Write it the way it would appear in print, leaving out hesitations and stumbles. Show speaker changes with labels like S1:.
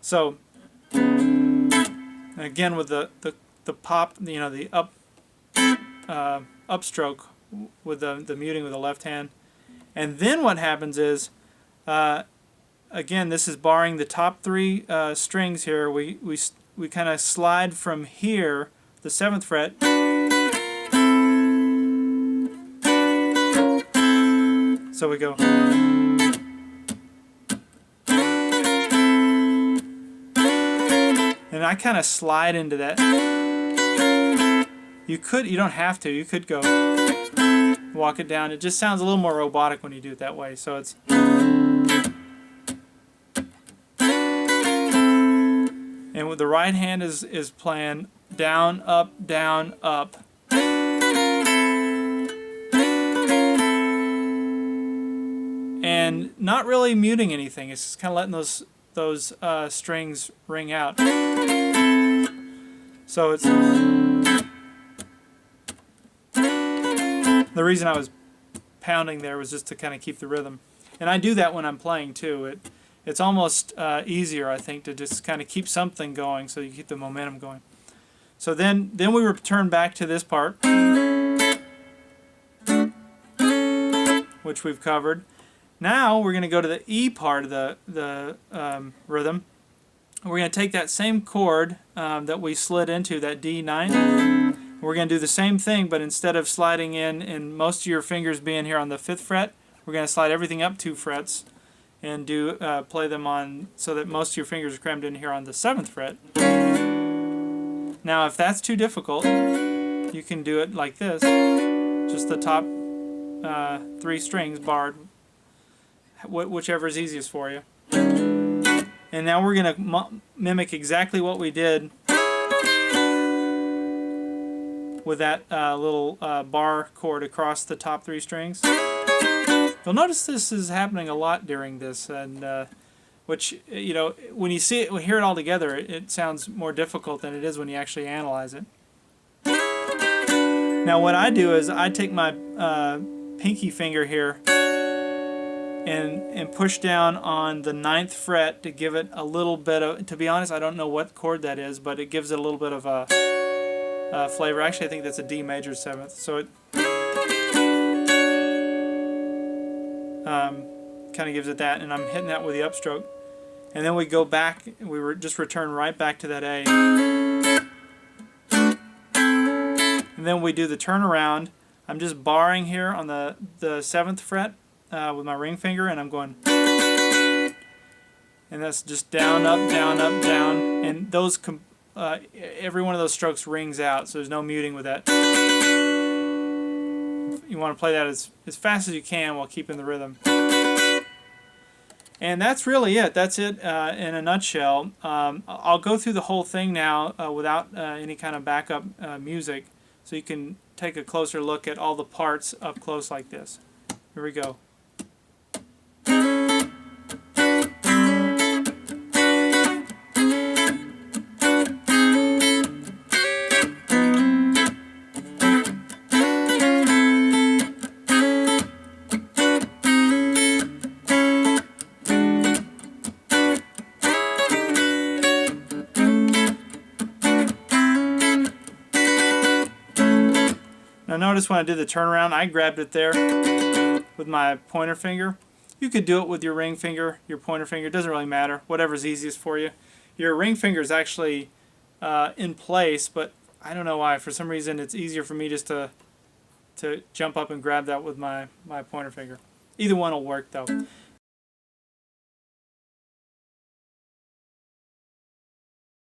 S1: So again with the pop, you know, the upstroke with the muting with the left hand. And then what happens is, again, this is barring the top three strings here. We kind of slide from here, the 7th fret, so we go. And I kind of slide into that. You don't have to. You could go walk it down. It just sounds a little more robotic when you do it that way. So it's. And with the right hand is playing down, up, down, up. And not really muting anything. It's just kind of letting those strings ring out. So it's. The reason I was pounding there was just to kind of keep the rhythm. And I do that when I'm playing too. It's almost easier, I think, to just kind of keep something going so you keep the momentum going. So then we return back to this part, which we've covered. Now we're going to go to the E part of the rhythm. We're going to take that same chord that we slid into, that D9. We're going to do the same thing, but instead of sliding in and most of your fingers being here on the 5th fret, we're going to slide everything up 2 frets and play them on so that most of your fingers are crammed in here on the 7th fret. Now if that's too difficult, you can do it like this, just the top 3 strings barred, whichever is easiest for you. And now we're going to mimic exactly what we did with that little bar chord across the top 3 strings. You'll notice this is happening a lot during this, and which, you know, when you see it, when you hear it all together, it sounds more difficult than it is when you actually analyze it. Now what I do is I take my pinky finger here and push down on the 9th fret to give it a little bit of, to be honest, I don't know what chord that is, but it gives it a little bit of a flavor. Actually, I think that's a D major 7th. So it kind of gives it that, and I'm hitting that with the upstroke. And then we go back, just return right back to that A. And then we do the turnaround. I'm just barring here on the 7th fret with my ring finger, and I'm going. And that's just down, up, down, up, down. And those every one of those strokes rings out, so there's no muting with that. You want to play that as fast as you can while keeping the rhythm. And that's really it. That's it in a nutshell. I'll go through the whole thing now without any kind of backup music, so you can take a closer look at all the parts up close like this. Here we go. Now notice when I did the turnaround, I grabbed it there with my pointer finger. You could do it with your ring finger, your pointer finger, it doesn't really matter, whatever's easiest for you. Your ring finger is actually in place, but I don't know why. For some reason it's easier for me just to jump up and grab that with my pointer finger. Either one will work though.